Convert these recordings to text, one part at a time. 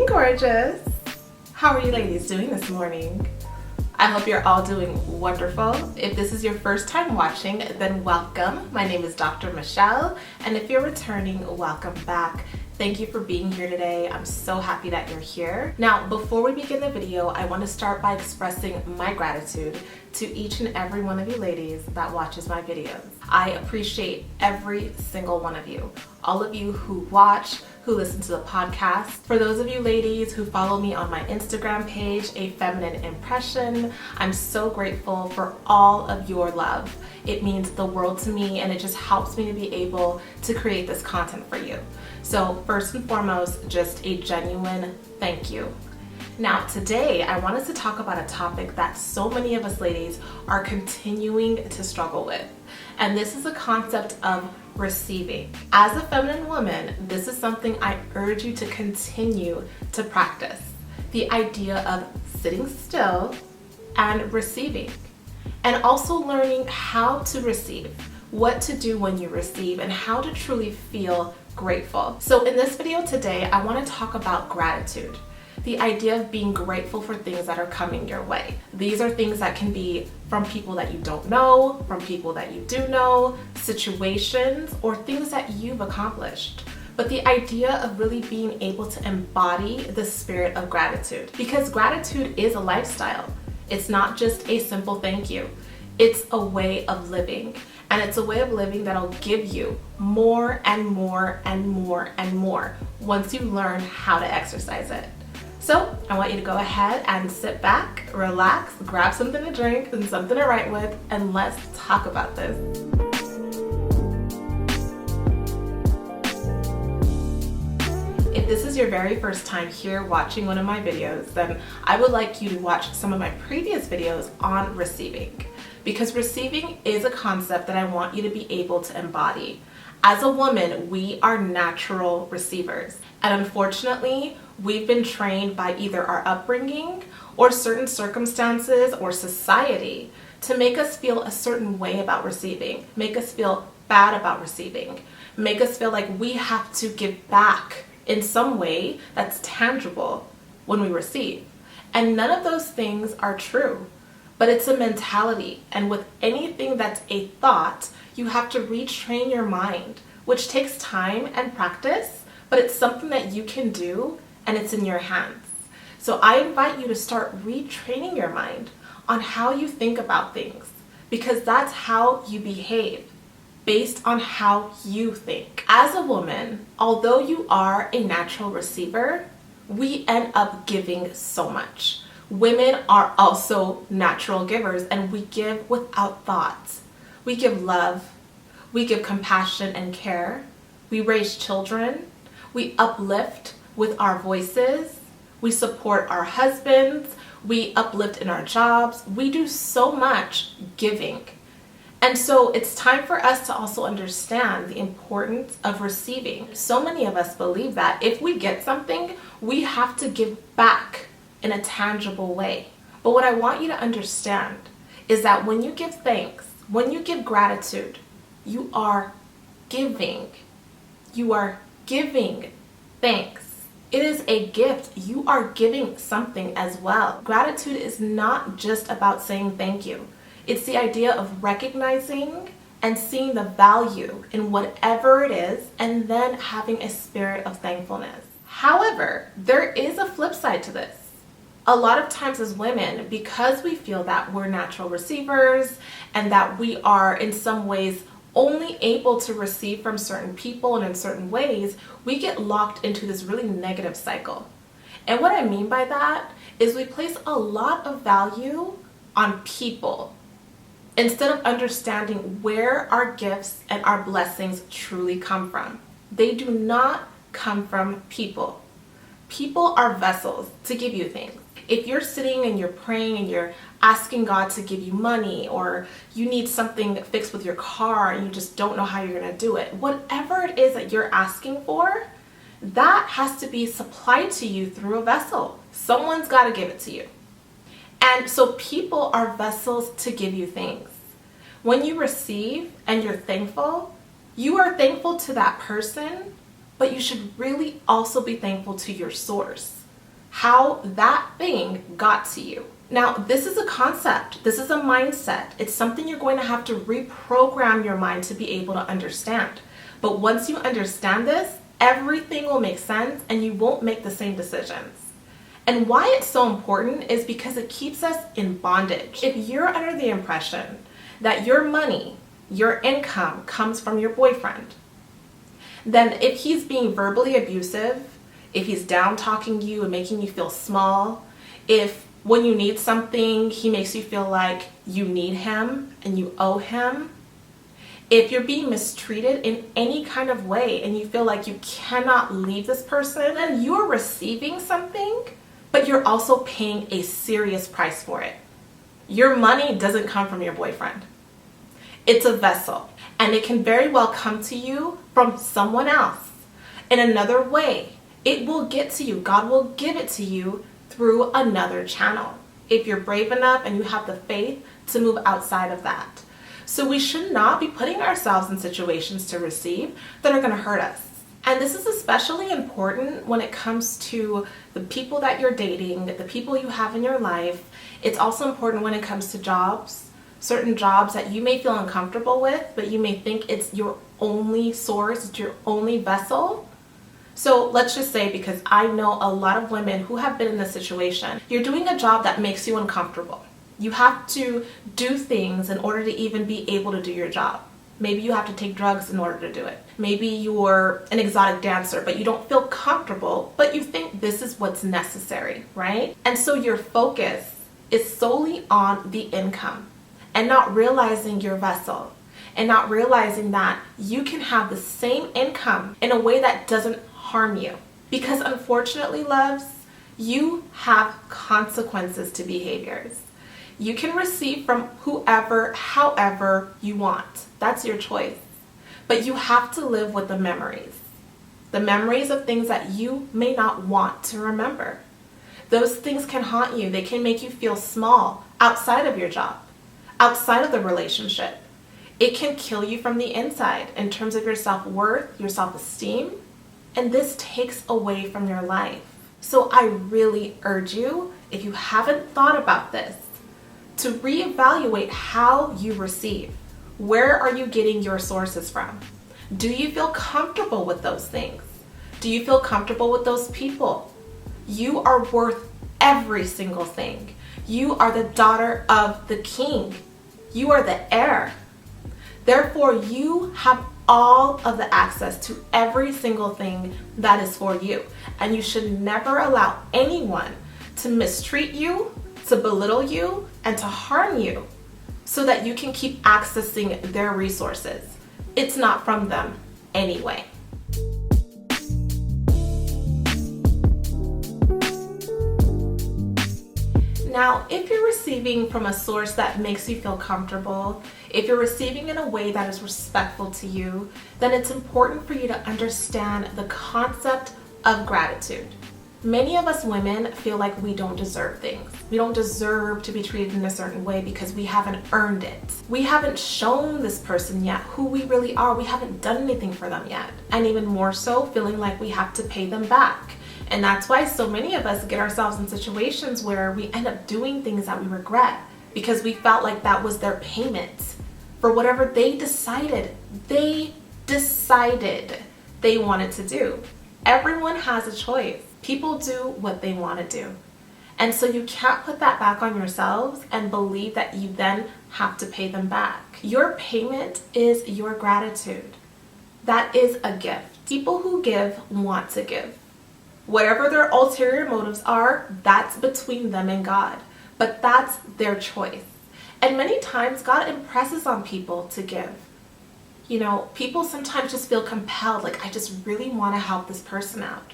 Gorgeous. How are you ladies doing this morning? I hope you're all doing wonderful. If this is your first time watching, then welcome. My name is Dr. Michelle, and if you're returning, welcome back. Thank you for being here today. I'm so happy that you're here. Now, before we begin the video, I want to start by expressing my gratitude to each and every one of you ladies that watches my videos. I appreciate every single one of you. All of you who watch, who listen to the podcast. For those of you ladies who follow me on my Instagram page, A Feminine Impression, I'm so grateful for all of your love. It means the world to me, and it just helps me to be able to create this content for you. So first and foremost, just a genuine thank you. Now today, I wanted to talk about a topic that so many of us ladies are continuing to struggle with. And this is a concept of receiving. As a feminine woman, this is something I urge you to continue to practice. The idea of sitting still and receiving. And also learning how to receive, what to do when you receive, and how to truly feel grateful. So in this video today, I want to talk about gratitude. The idea of being grateful for things that are coming your way. These are things that can be from people that you don't know, from people that you do know, situations, or things that you've accomplished. But the idea of really being able to embody the spirit of gratitude. Because gratitude is a lifestyle. It's not just a simple thank you. It's a way of living. And it's a way of living that'll give you more and more and more and more once you learn how to exercise it. So I want you to go ahead and sit back, relax, grab something to drink and something to write with, and let's talk about this. If this is your very first time here watching one of my videos, then I would like you to watch some of my previous videos on receiving. Because receiving is a concept that I want you to be able to embody. As a woman, we are natural receivers. And unfortunately, we've been trained by either our upbringing or certain circumstances or society to make us feel a certain way about receiving, make us feel bad about receiving, make us feel like we have to give back in some way that's tangible when we receive. And none of those things are true. But it's a mentality, and with anything that's a thought, you have to retrain your mind, which takes time and practice, but it's something that you can do, and it's in your hands. So I invite you to start retraining your mind on how you think about things, because that's how you behave, based on how you think. As a woman, although you are a natural receiver, we end up giving so much. Women are also natural givers, and we give without thoughts. We give love, we give compassion and care, we raise children, we uplift with our voices, we support our husbands, we uplift in our jobs, we do so much giving. And so it's time for us to also understand the importance of receiving. So many of us believe that if we get something, we have to give back in a tangible way. But what I want you to understand is that when you give thanks, when you give gratitude, you are giving. You are giving thanks. It is a gift. You are giving something as well. Gratitude is not just about saying thank you. It's the idea of recognizing and seeing the value in whatever it is, and then having a spirit of thankfulness. However, there is a flip side to this. A lot of times as women, because we feel that we're natural receivers and that we are in some ways only able to receive from certain people and in certain ways, we get locked into this really negative cycle. And what I mean by that is we place a lot of value on people instead of understanding where our gifts and our blessings truly come from. They do not come from people. People are vessels to give you things. If you're sitting and you're praying and you're asking God to give you money, or you need something fixed with your car and you just don't know how you're going to do it. Whatever it is that you're asking for, that has to be supplied to you through a vessel. Someone's got to give it to you. And so people are vessels to give you things. When you receive and you're thankful, you are thankful to that person, but you should really also be thankful to your source, how that thing got to you. Now, this is a concept. This is a mindset. It's something you're going to have to reprogram your mind to be able to understand. But once you understand this, everything will make sense and you won't make the same decisions. And why it's so important is because it keeps us in bondage. If you're under the impression that your money, your income comes from your boyfriend, then if he's being verbally abusive, if he's down talking you and making you feel small, if when you need something, he makes you feel like you need him and you owe him, if you're being mistreated in any kind of way and you feel like you cannot leave this person, then you're receiving something, but you're also paying a serious price for it. Your money doesn't come from your boyfriend. It's a vessel, and it can very well come to you from someone else in another way. It will get to you. God will give it to you through another channel if you're brave enough and you have the faith to move outside of that. So we should not be putting ourselves in situations to receive that are going to hurt us. And this is especially important when it comes to the people that you're dating, the people you have in your life. It's also important when it comes to jobs. Certain jobs that you may feel uncomfortable with, but you may think it's your only source, it's your only vessel. So let's just say, because I know a lot of women who have been in this situation, you're doing a job that makes you uncomfortable. You have to do things in order to even be able to do your job. Maybe you have to take drugs in order to do it. Maybe you're an exotic dancer, but you don't feel comfortable, but you think this is what's necessary, right? And so your focus is solely on the income, and not realizing your vessel, and not realizing that you can have the same income in a way that doesn't harm you. Because unfortunately, loves, you have consequences to behaviors. You can receive from whoever, however you want. That's your choice. But you have to live with the memories of things that you may not want to remember. Those things can haunt you. They can make you feel small outside of your job, outside of the relationship. It can kill you from the inside in terms of your self-worth, your self-esteem, and this takes away from your life. So I really urge you, if you haven't thought about this, to reevaluate how you receive. Where are you getting your sources from? Do you feel comfortable with those things? Do you feel comfortable with those people? You are worth every single thing. You are the daughter of the king. You are the heir. Therefore, you have all of the access to every single thing that is for you. And you should never allow anyone to mistreat you, to belittle you, and to harm you so that you can keep accessing their resources. It's not from them anyway. Now, if you're receiving from a source that makes you feel comfortable, if you're receiving in a way that is respectful to you, then it's important for you to understand the concept of gratitude. Many of us women feel like we don't deserve things. We don't deserve to be treated in a certain way because we haven't earned it. We haven't shown this person yet who we really are. We haven't done anything for them yet. And even more so, feeling like we have to pay them back. And that's why so many of us get ourselves in situations where we end up doing things that we regret because we felt like that was their payment for whatever they decided they wanted to do. Everyone has a choice. People do what they want to do. And so you can't put that back on yourselves and believe that you then have to pay them back. Your payment is your gratitude. That is a gift. People who give want to give. Whatever their ulterior motives are, that's between them and God. But that's their choice. And many times God impresses on people to give. You know, people sometimes just feel compelled, like, I just really want to help this person out.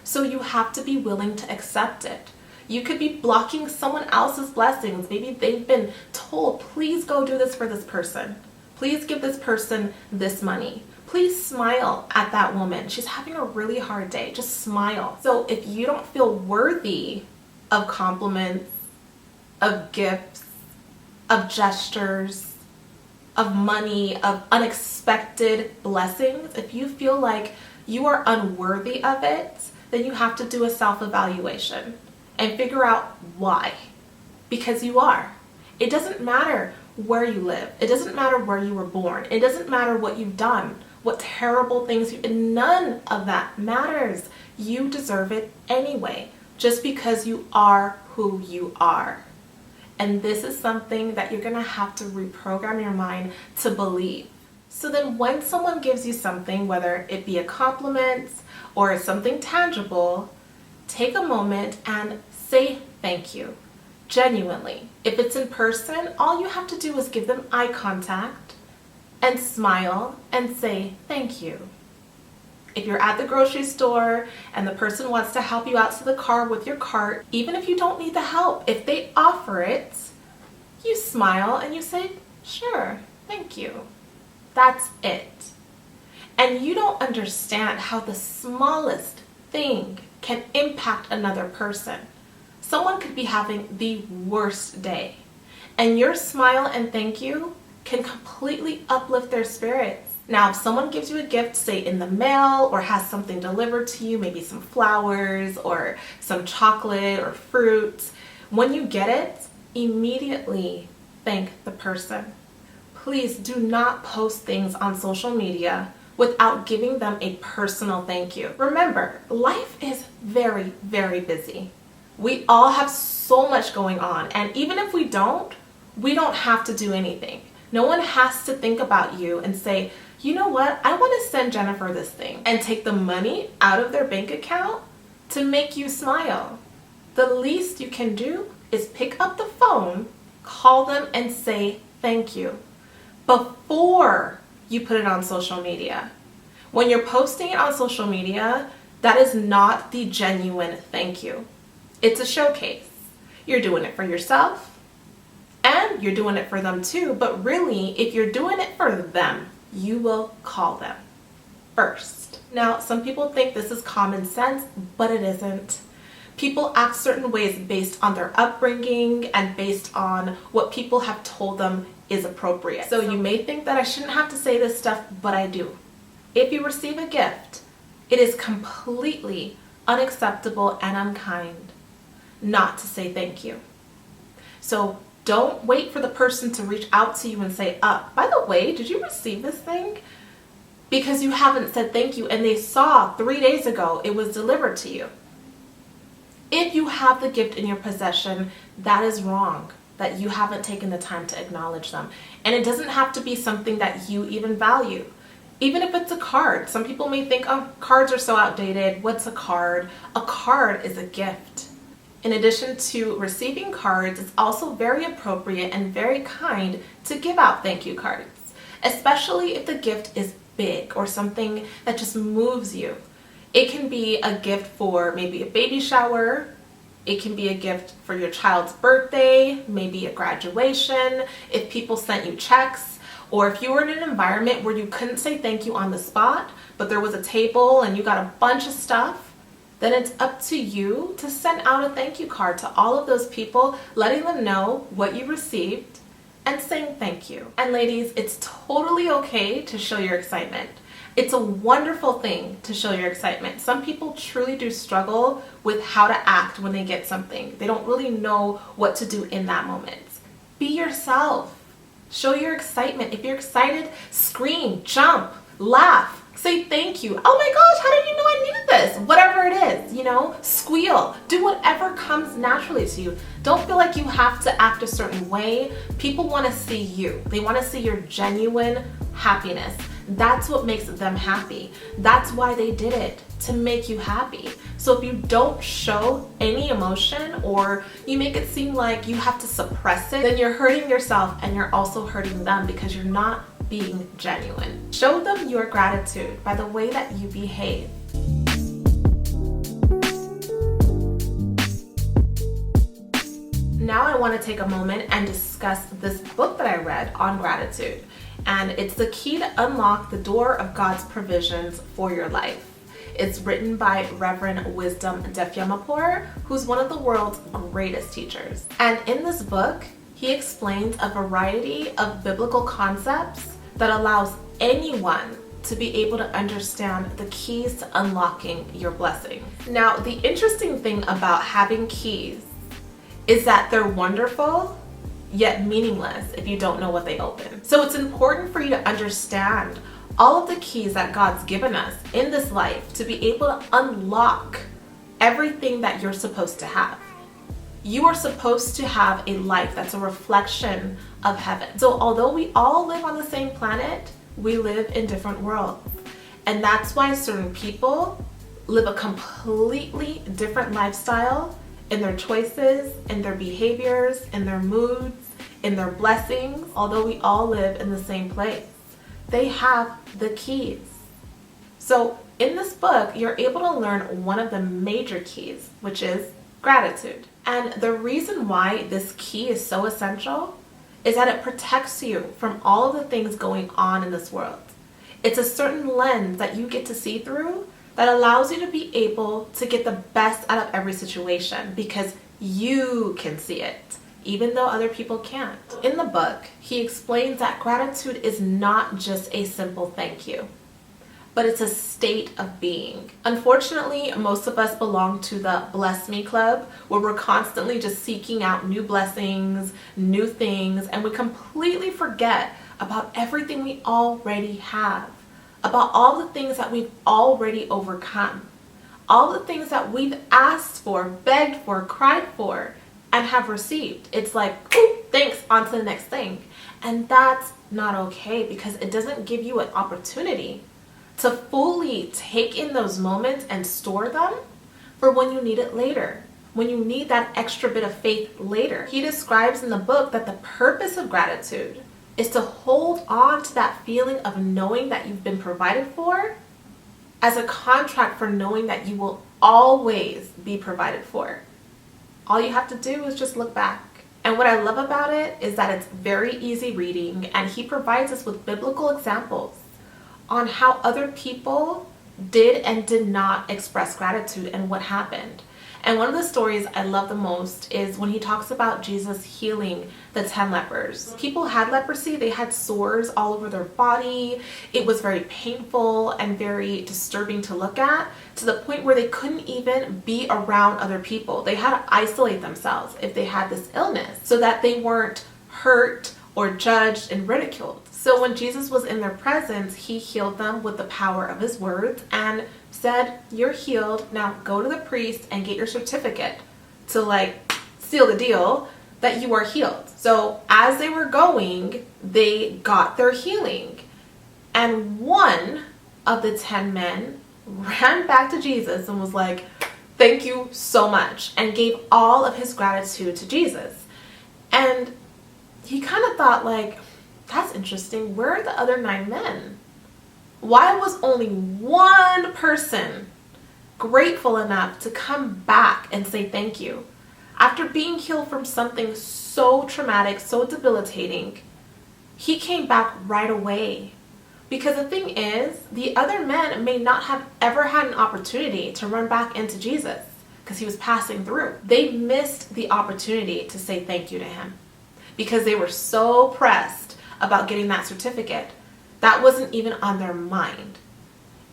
So you have to be willing to accept it. You could be blocking someone else's blessings. Maybe they've been told, please go do this for this person. Please give this person this money. Please smile at that woman. She's having a really hard day. Just smile. So if you don't feel worthy of compliments, of gifts, of gestures, of money, of unexpected blessings, if you feel like you are unworthy of it, then you have to do a self-evaluation and figure out why. Because you are. It doesn't matter where you live. It doesn't matter where you were born. It doesn't matter what you've done, what terrible things none of that matters. You deserve it anyway, just because you are who you are. And this is something that you're gonna have to reprogram your mind to believe. So then when someone gives you something, whether it be a compliment or something tangible, take a moment and say thank you. Genuinely. If it's in person, all you have to do is give them eye contact and smile and say thank you. If you're at the grocery store and the person wants to help you out to the car with your cart, even if you don't need the help, if they offer it, you smile and you say, sure, thank you. That's it. And you don't understand how the smallest thing can impact another person. Someone could be having the worst day, and your smile and thank you can completely uplift their spirits. Now, if someone gives you a gift, say in the mail, or has something delivered to you, maybe some flowers or some chocolate or fruit, when you get it, immediately thank the person. Please do not post things on social media without giving them a personal thank you. Remember, life is very, very busy. We all have so much going on, and even if we don't have to do anything. No one has to think about you and say, you know what, I want to send Jennifer this thing, and take the money out of their bank account to make you smile. The least you can do is pick up the phone, call them, and say thank you before you put it on social media. When you're posting it on social media, that is not the genuine thank you. It's a showcase. You're doing it for yourself and you're doing it for them too, but really, if you're doing it for them, you will call them first. Now, some people think this is common sense, but it isn't. People act certain ways based on their upbringing and based on what people have told them is appropriate. So you may think that I shouldn't have to say this stuff, but I do. If you receive a gift, it is completely unacceptable and unkind not to say thank you. So don't wait for the person to reach out to you and say, by the way, did you receive this thing? Because you haven't said thank you and they saw 3 days ago it was delivered to you. If you have the gift in your possession, that is wrong, that you haven't taken the time to acknowledge them. And it doesn't have to be something that you even value. Even if it's a card, some people may think, oh, cards are so outdated. What's a card? A card is a gift. In addition to receiving cards, it's also very appropriate and very kind to give out thank you cards, especially if the gift is big or something that just moves you. It can be a gift for maybe a baby shower. It can be a gift for your child's birthday, maybe a graduation, if people sent you checks, or if you were in an environment where you couldn't say thank you on the spot, but there was a table and you got a bunch of stuff, then it's up to you to send out a thank you card to all of those people, letting them know what you received and saying thank you. And ladies, it's totally okay to show your excitement. It's a wonderful thing to show your excitement. Some people truly do struggle with how to act when they get something. They don't really know what to do in that moment. Be yourself. Show your excitement. If you're excited, scream, jump, laugh. Say thank you. Oh my gosh, how did you know I needed this? Whatever it is, squeal. Do whatever comes naturally to you. Don't feel like you have to act a certain way. People want to see you. They want to see your genuine happiness. That's what makes them happy. That's why they did it, to make you happy. So if you don't show any emotion or you make it seem like you have to suppress it, then you're hurting yourself and you're also hurting them because you're not being genuine. Show them your gratitude by the way that you behave. Now I want to take a moment and discuss this book that I read on gratitude. And it's the key to unlock the door of God's provisions for your life. It's written by Reverend Wisdom Defyamapur, who's one of the world's greatest teachers. And in this book, he explains a variety of biblical concepts that allows anyone to be able to understand the keys to unlocking your blessing. Now, the interesting thing about having keys is that they're wonderful, yet meaningless if you don't know what they open. So it's important for you to understand all of the keys that God's given us in this life to be able to unlock everything that you're supposed to have. You are supposed to have a life that's a reflection of heaven. So although we all live on the same planet, we live in different worlds. And that's why certain people live a completely different lifestyle in their choices, in their behaviors, in their moods, in their blessings. Although we all live in the same place, they have the keys. So in this book, you're able to learn one of the major keys, which is gratitude. And the reason why this key is so essential is that it protects you from all of the things going on in this world. It's a certain lens that you get to see through that allows you to be able to get the best out of every situation because you can see it, even though other people can't. In the book, he explains that gratitude is not just a simple thank you, but it's a state of being. Unfortunately, most of us belong to the Bless Me Club, where we're constantly just seeking out new blessings, new things, and we completely forget about everything we already have, about all the things that we've already overcome, all the things that we've asked for, begged for, cried for, and have received. It's like, ooh, thanks, on to the next thing. And that's not okay because it doesn't give you an opportunity to fully take in those moments and store them for when you need it later, when you need that extra bit of faith later. He describes in the book that the purpose of gratitude is to hold on to that feeling of knowing that you've been provided for as a contract for knowing that you will always be provided for. All you have to do is just look back. And what I love about it is that it's very easy reading, and he provides us with biblical examples on how other people did and did not express gratitude and what happened. And one of the stories I love the most is when he talks about Jesus healing the 10 lepers. People had leprosy, they had sores all over their body. It was very painful and very disturbing to look at, to the point where they couldn't even be around other people. They had to isolate themselves if they had this illness so that they weren't hurt or judged and ridiculed. So when Jesus was in their presence, he healed them with the power of his words and said, "You're healed. Now go to the priest and get your certificate to seal the deal that you are healed." So as they were going, they got their healing. And one of the 10 men ran back to Jesus and was like, "Thank you so much," and gave all of his gratitude to Jesus. And he kind of thought that's interesting. Where are the other 9 men? Why was only one person grateful enough to come back and say thank you? After being healed from something so traumatic, so debilitating, he came back right away. Because the thing is, the other men may not have ever had an opportunity to run back into Jesus because he was passing through. They missed the opportunity to say thank you to him because they were so pressed about getting that certificate. That wasn't even on their mind.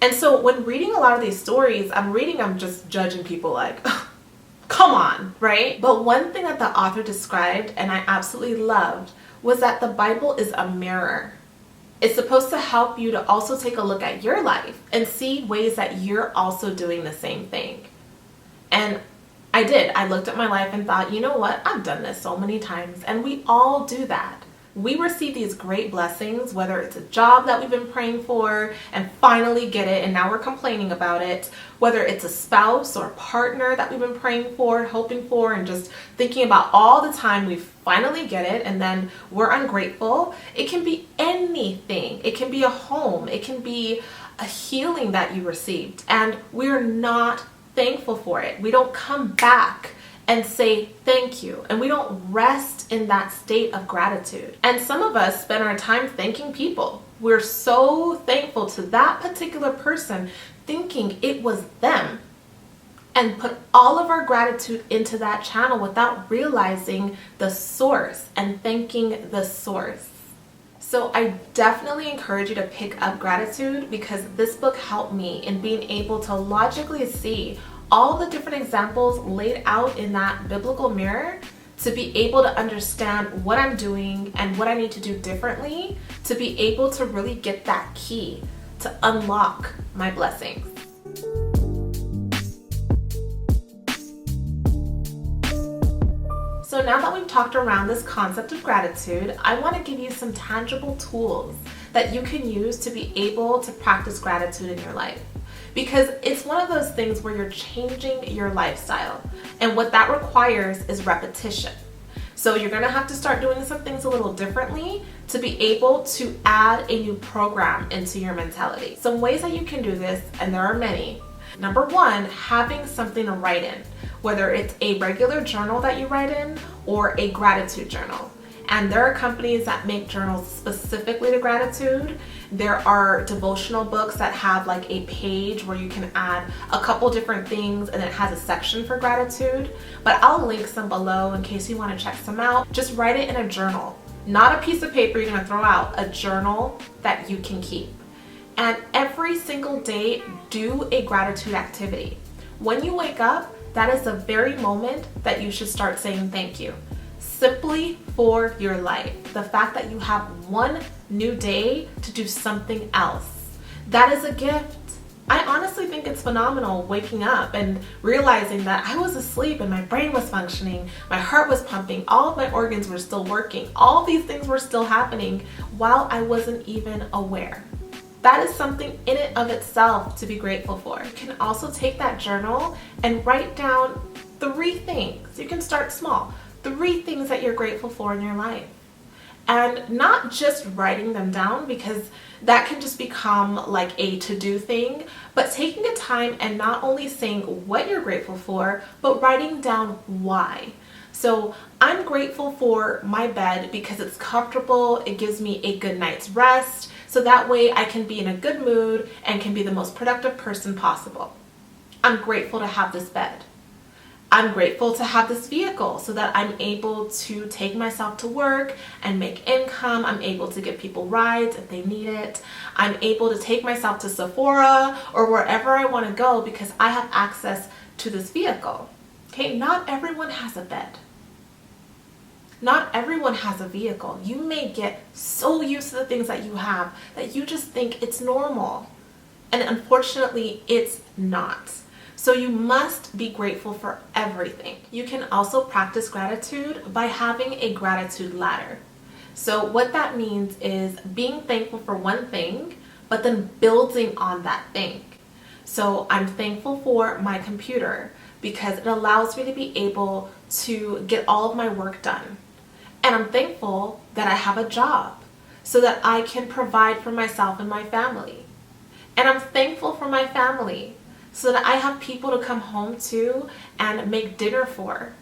And so when reading a lot of these stories, I'm just judging people come on, right? But one thing that the author described, and I absolutely loved, was that the Bible is a mirror. It's supposed to help you to also take a look at your life and see ways that you're also doing the same thing. And I did. I looked at my life and thought, you know what? I've done this so many times, and we all do that. We receive these great blessings, whether it's a job that we've been praying for and finally get it and now we're complaining about it, whether it's a spouse or a partner that we've been praying for, hoping for, and just thinking about all the time we finally get it and then we're ungrateful. It can be anything. It can be a home. It can be a healing that you received, and we're not thankful for it. We don't come back and say thank you. And we don't rest in that state of gratitude. And some of us spend our time thanking people. We're so thankful to that particular person, thinking it was them, and put all of our gratitude into that channel without realizing the source and thanking the source. So I definitely encourage you to pick up gratitude, because this book helped me in being able to logically see all the different examples laid out in that biblical mirror, to be able to understand what I'm doing and what I need to do differently to be able to really get that key to unlock my blessings. So now that we've talked around this concept of gratitude, I want to give you some tangible tools that you can use to be able to practice gratitude in your life. Because it's one of those things where you're changing your lifestyle, and what that requires is repetition. So you're going to have to start doing some things a little differently to be able to add a new program into your mentality. Some ways that you can do this, and there are many. Number one, having something to write in, whether it's a regular journal that you write in or a gratitude journal. And there are companies that make journals specifically to gratitude. There are devotional books that have like a page where you can add a couple different things, and it has a section for gratitude. But I'll link some below in case you want to check some out. Just write it in a journal, not a piece of paper you're going to throw out, a journal that you can keep. And every single day, do a gratitude activity. When you wake up, that is the very moment that you should start saying thank you. Simply for your life. The fact that you have one new day to do something else. That is a gift. I honestly think it's phenomenal waking up and realizing that I was asleep and my brain was functioning, my heart was pumping, all of my organs were still working, all these things were still happening while I wasn't even aware. That is something in and of itself to be grateful for. You can also take that journal and write down 3 things. You can start small. 3 things that you're grateful for in your life. And not just writing them down, because that can just become like a to-do thing, but taking the time and not only saying what you're grateful for, but writing down why. So I'm grateful for my bed because it's comfortable, it gives me a good night's rest, so that way I can be in a good mood and can be the most productive person possible. I'm grateful to have this bed. I'm grateful to have this vehicle so that I'm able to take myself to work and make income. I'm able to give people rides if they need it. I'm able to take myself to Sephora or wherever I want to go because I have access to this vehicle. Okay, not everyone has a bed. Not everyone has a vehicle. You may get so used to the things that you have that you just think it's normal. And unfortunately, it's not. So you must be grateful for everything. You can also practice gratitude by having a gratitude ladder. So what that means is being thankful for one thing, but then building on that thing. So I'm thankful for my computer because it allows me to be able to get all of my work done. And I'm thankful that I have a job so that I can provide for myself and my family. And I'm thankful for my family so that I have people to come home to and make dinner for.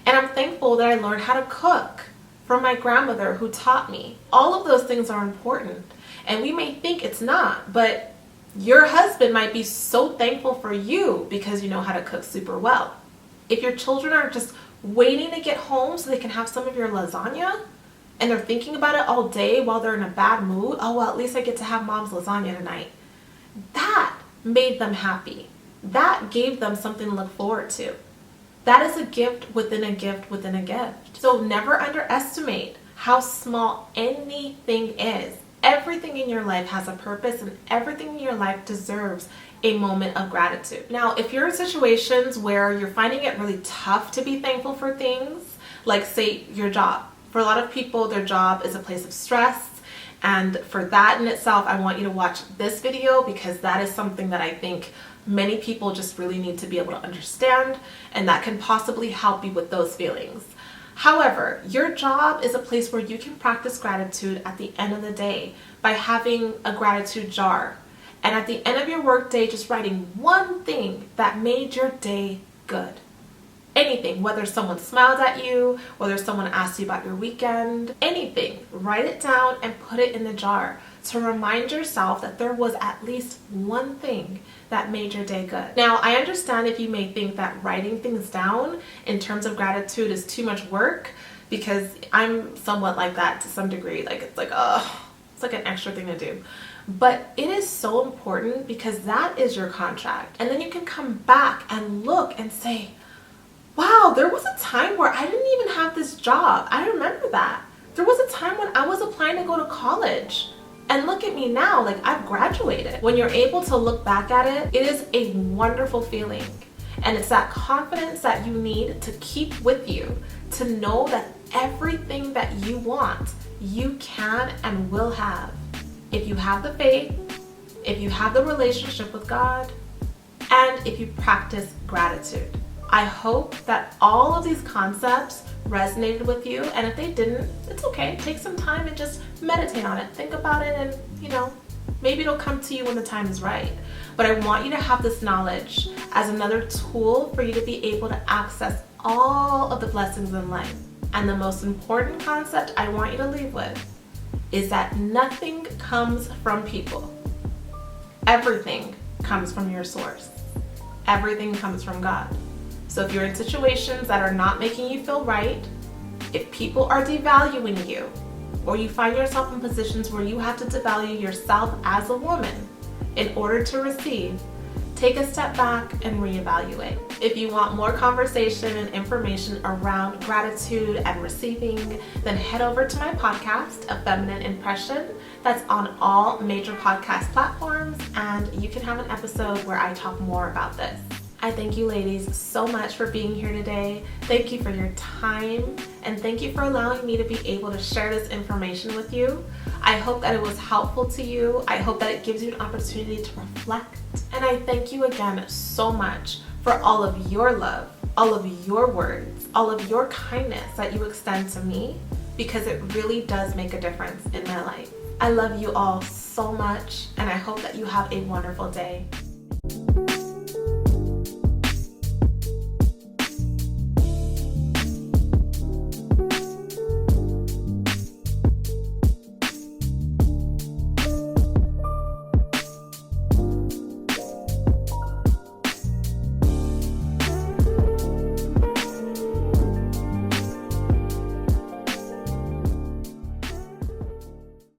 And I'm thankful that I learned how to cook from my grandmother who taught me. All of those things are important. And we may think it's not, but your husband might be so thankful for you because you know how to cook super well. If your children are just waiting to get home so they can have some of your lasagna, and they're thinking about it all day while they're in a bad mood, oh, well, at least I get to have mom's lasagna tonight. That made them happy. That gave them something to look forward to. That is a gift within a gift within a gift. So never underestimate how small anything is. Everything in your life has a purpose, and everything in your life deserves a moment of gratitude. Now, if you're in situations where you're finding it really tough to be thankful for things, like say your job. For a lot of people, their job is a place of stress. And for that in itself, I want you to watch this video because that is something that I think many people just really need to be able to understand, and that can possibly help you with those feelings. However, your job is a place where you can practice gratitude at the end of the day by having a gratitude jar. And at the end of your workday, just writing one thing that made your day good. Anything, whether someone smiled at you, whether someone asked you about your weekend, anything, write it down and put it in the jar to remind yourself that there was at least one thing that made your day good. Now, I understand if you may think that writing things down in terms of gratitude is too much work, because I'm somewhat like that to some degree. Like, it's like an extra thing to do. But it is so important, because that is your contract. And then you can come back and look and say, wow, there was a time where I didn't even have this job. I remember that. There was a time when I was applying to go to college. And look at me now, like I've graduated. When you're able to look back at it, it is a wonderful feeling. And it's that confidence that you need to keep with you, to know that everything that you want, you can and will have. If you have the faith, if you have the relationship with God, and if you practice gratitude. I hope that all of these concepts resonated with you, and if they didn't, it's okay. Take some time and just meditate on it. Think about it, and maybe it'll come to you when the time is right. But I want you to have this knowledge as another tool for you to be able to access all of the blessings in life. And the most important concept I want you to leave with is that nothing comes from people. Everything comes from your source. Everything comes from God. So if you're in situations that are not making you feel right, if people are devaluing you, or you find yourself in positions where you have to devalue yourself as a woman in order to receive, take a step back and reevaluate. If you want more conversation and information around gratitude and receiving, then head over to my podcast, A Feminine Impression. That's on all major podcast platforms, and you can have an episode where I talk more about this. I thank you ladies so much for being here today. Thank you for your time, and thank you for allowing me to be able to share this information with you. I hope that it was helpful to you. I hope that it gives you an opportunity to reflect. And I thank you again so much for all of your love, all of your words, all of your kindness that you extend to me, because it really does make a difference in my life. I love you all so much, and I hope that you have a wonderful day.